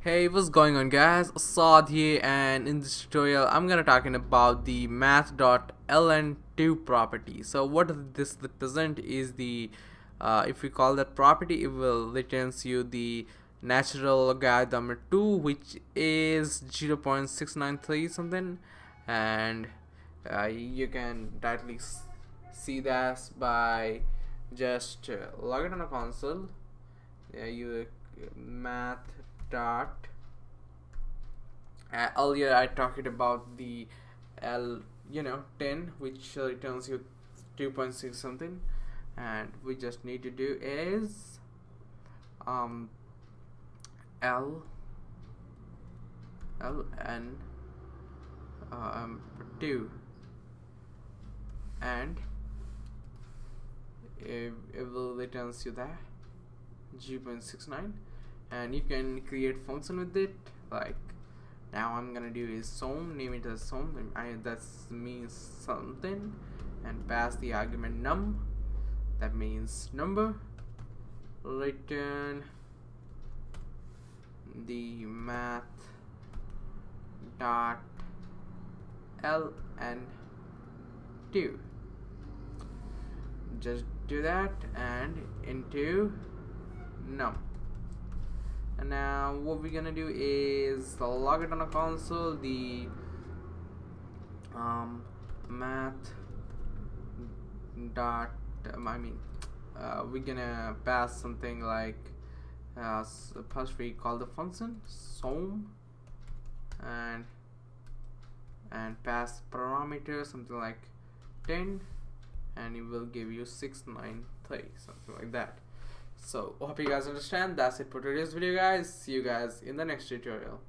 Hey, what's going on, guys? Assad here, and in this tutorial I'm gonna talking about the Math.LN2 property. So what this represent is the if we call that property, it will returns you the natural logarithm 2, which is 0.693 something, and you can directly see that by just log it on a console. You math dot earlier I talked about the L 10, which returns you 2.6 something, and we just need to do is um L N 2, and it will returns you that 0.69, and you can create function with it. Like now I'm gonna do is sum, name it as sum, that means something, and pass the argument num, that means number, return the math dot ln2. Just do that and into num. And now what we're gonna do is log it on a console, the math dot we're gonna pass something like first we call the function sum, and pass parameter something like 10, and it will give you 693, something like that. So hope you guys understand. That's it for today's video, guys. See you guys in the next tutorial.